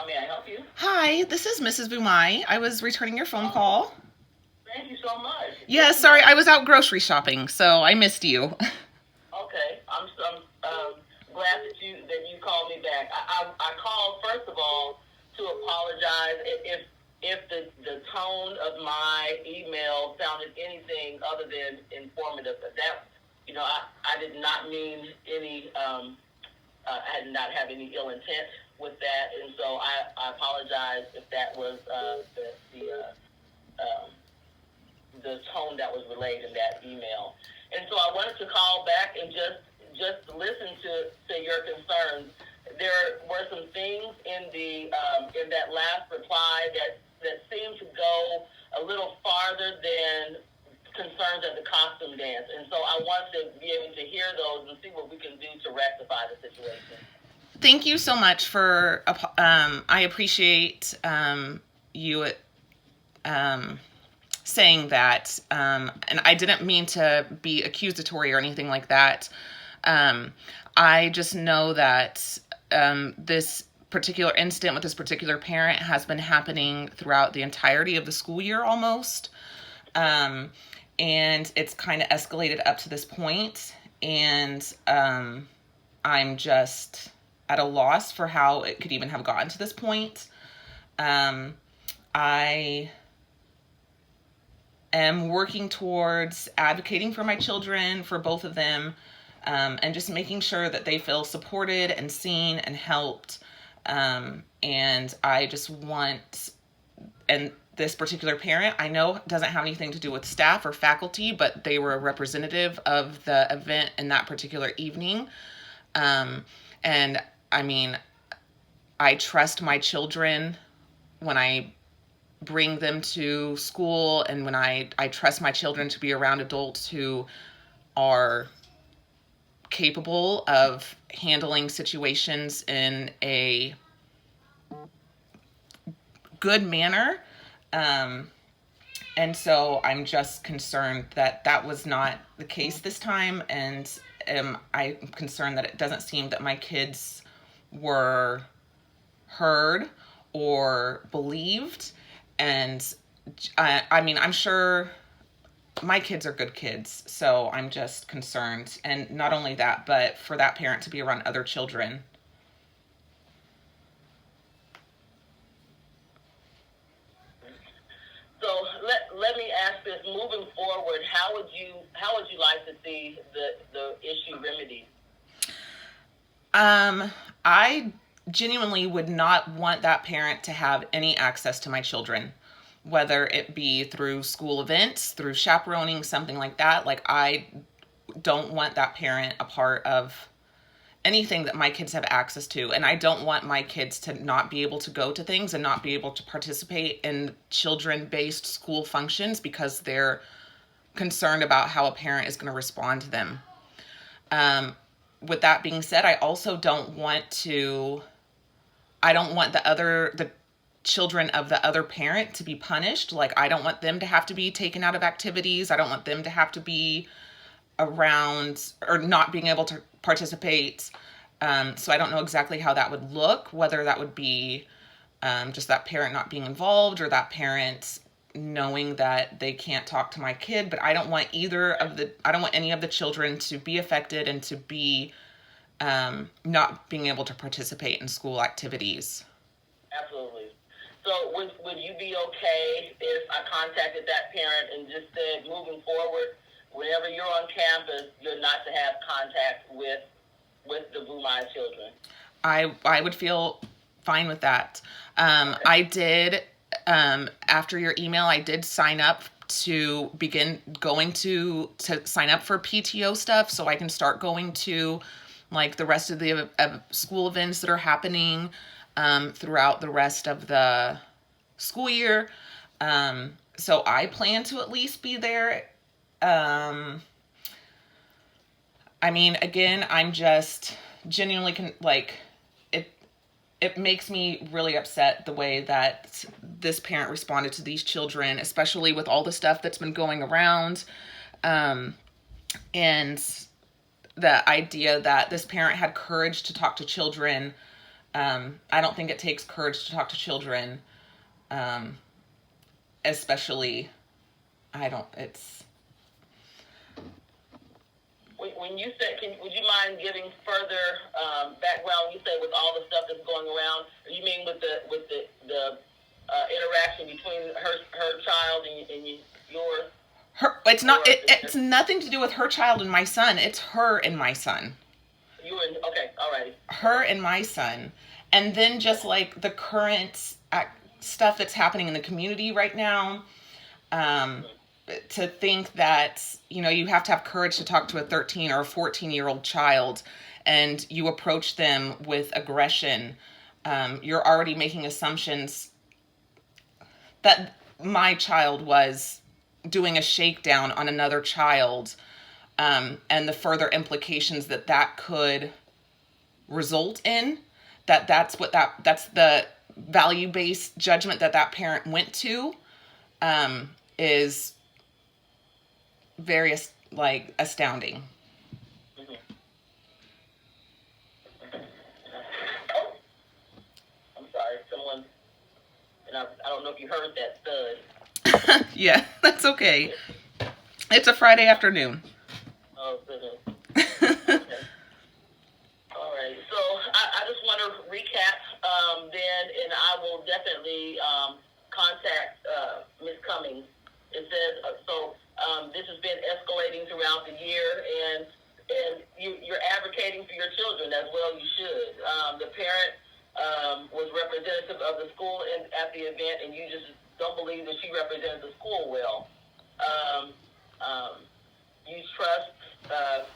How may I help you? Hi, this is Mrs. Bumai. I was returning your phone Oh, call. thank you so much. Yeah, sorry, I was out grocery shopping, so I missed you. Okay, I'm glad that you called me back. I called first of all to apologize if the tone of my email sounded anything other than informative. But that I did not mean any I did not have any ill intent with that, and so I apologize if that was um, the tone that was relayed in that email. And so I wanted to call back and just listen to your concerns. There were some things in that last reply that seemed to go a little farther than concerns at the costume dance. And so I wanted to be able to hear those and see what we can do to rectify the situation. Thank you so much for. I appreciate you saying that, and I didn't mean to be accusatory or anything like that. Um, I just know that this particular incident with this particular parent has been happening throughout the entirety of the school year almost. Um, and it's kind of escalated up to this point, and I'm just at a loss for how it could even have gotten to this point. I am working towards advocating for my children, for both of them, and just making sure that they feel supported and seen and helped. And I just want, and this particular parent, I know doesn't have anything to do with staff or faculty, but they were a representative of the event in that particular evening. And I mean, I trust my children when I bring them to school, and when I trust my children to be around adults who are capable of handling situations in a good manner. And so I'm just concerned that that was not the case this time. And I'm concerned that it doesn't seem that my kids were heard or believed. And I mean, I'm sure my kids are good kids. So I'm just concerned. And not only that, but for that parent to be around other children. So let me ask this: moving forward, how would you like to see the issue remedied? I genuinely would not want that parent to have any access to my children, whether it be through school events, through chaperoning, something like that. Like, I don't want that parent a part of anything that my kids have access to. And I don't want my kids to not be able to go to things and not be able to participate in children-based school functions because they're concerned about how a parent is going to respond to them. With that being said, I also don't want to, I don't want the children of the other parent to be punished. Like, I don't want them to have to be taken out of activities. I don't want them to have to be around or not being able to participate. So I don't know exactly how that would look, whether that would be just that parent not being involved or that parent knowing that they can't talk to my kid. But I don't want I don't want any of the children to be affected and to be not being able to participate in school activities. Absolutely. So would you be okay if I contacted that parent and just said, moving forward, whenever you're on campus, you're not to have contact with the Bumai children? I would feel fine with that. Okay. I did, after your email, I did sign up to begin going to sign up for PTO stuff so I can start going to like the rest of the school events that are happening throughout the rest of the school year. So I plan to at least be there. I mean, again, I'm just genuinely like it. It makes me really upset the way that this parent responded to these children, especially with all the stuff that's been going around, and the idea that this parent had courage to talk to children I don't think it takes courage to talk to children, especially, I don't, it's, when you said, would you mind giving further background? You said with all the stuff that's going around, you mean with the interaction between her child and yours? It's not. It's nothing to do with her child and my son. It's her and my son. Okay, all right. Her and my son, and then just like the current stuff that's happening in the community right now. To think that, you have to have courage to talk to a 13 or a 14-year-old child, and you approach them with aggression. You're already making assumptions that my child was doing a shakedown on another child, and the further implications that could result in, that's the value-based judgment that parent went to, is very astounding. Mm-hmm. I'm sorry, someone, and I don't know if you heard that thud. Yeah, that's okay. It's a Friday afternoon. Oh, goodness. Okay. All right. So I just want to recap then, and I will definitely contact Ms. Cummings. It says, this has been escalating throughout the year, and you're advocating for your children as well. You should. The parent was representative of the school at the event, and you just don't believe that she represented the school well. You trust that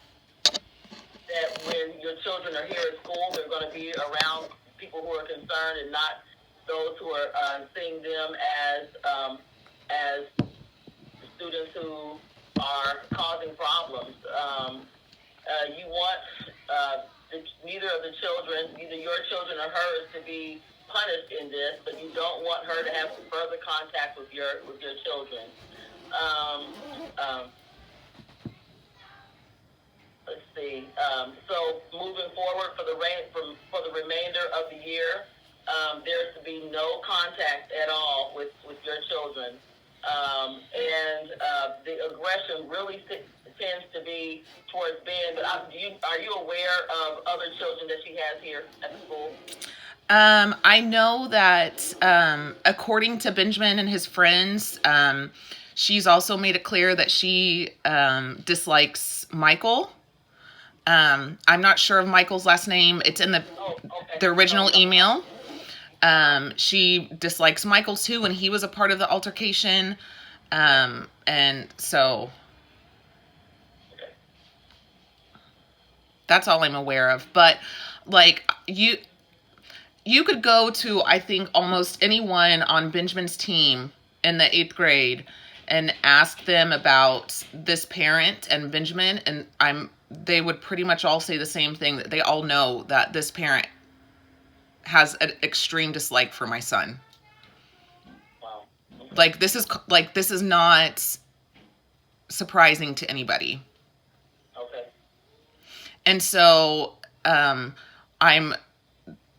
when your children are here at school, they're going to be around people who are concerned and not those who are seeing them as students who are causing problems. You want neither of the children, neither your children or hers, to be punished in this, but you don't want her to have further contact with your children. Let's see. So moving forward for the remainder of the year, there's to be no contact at all with your children. And the aggression really tends to be towards Ben. But are you aware of other children that she has here at the school? I know that according to Benjamin and his friends, she's also made it clear that she dislikes Michael. I'm not sure of Michael's last name. It's in the original email. She dislikes Michael too, and he was a part of the altercation. And so that's all I'm aware of. But you could go to, I think, almost anyone on Benjamin's team in the 8th grade and ask them about this parent and Benjamin, and they would pretty much all say the same thing, that they all know that this parent has an extreme dislike for my son. Wow. This is not surprising to anybody. Okay. And so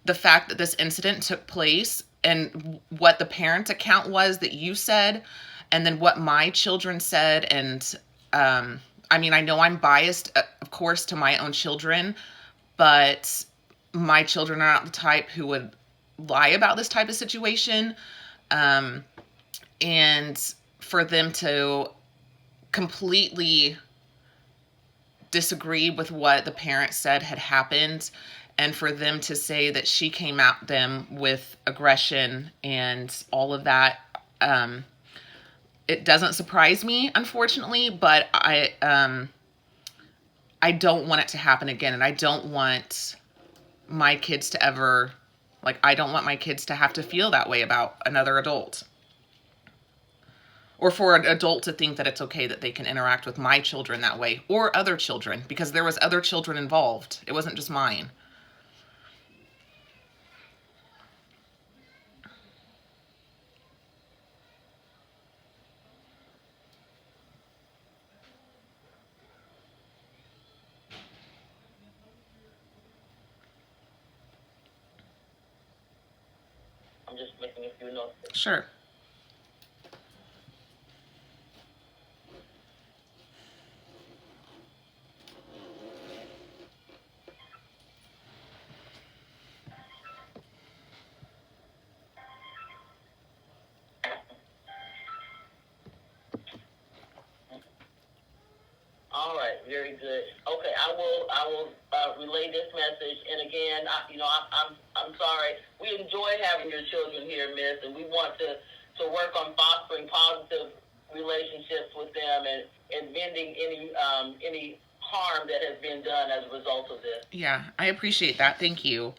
the fact that this incident took place and what the parent's account was that you said, and then what my children said, and I know I'm biased, of course, to my own children, but my children are not the type who would lie about this type of situation. And for them to completely disagree with what the parent said had happened, and for them to say that she came at them with aggression and all of that, it doesn't surprise me, unfortunately, but I don't want it to happen again, and I don't want my kids to ever, I don't want my kids to have to feel that way about another adult. Or for an adult to think that it's okay that they can interact with my children that way, or other children, because there was other children involved. It wasn't just mine. I'm just making a few notes. Sure. All right, very good. Okay, I will relay this message. And again, I'm sorry. We enjoy having your children here, Miss, and we want to work on fostering positive relationships with them and mending any harm that has been done as a result of this. Yeah, I appreciate that. Thank you.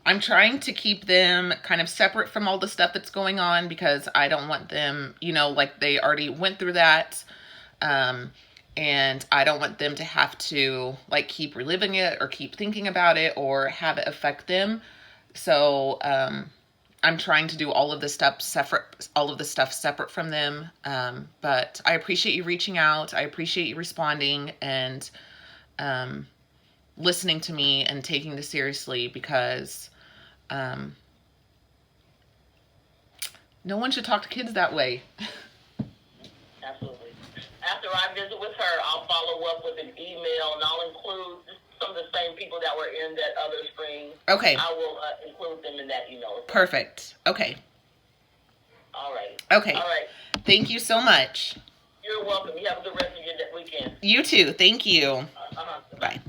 I'm trying to keep them kind of separate from all the stuff that's going on because I don't want them, like they already went through that. And I don't want them to have to like keep reliving it or keep thinking about it or have it affect them. So I'm trying to do all of this stuff separate from them. But I appreciate you reaching out. I appreciate you responding and listening to me and taking this seriously because no one should talk to kids that way. Absolutely. After I visit with her, I'll follow up with an email, and I'll include some of the same people that were in that other string. Okay. I will include them in that email as well. Perfect. Okay. All right. Okay. All right. Thank you so much. You're welcome. You have a good rest of your weekend. You too. Thank you. Uh-huh. Bye.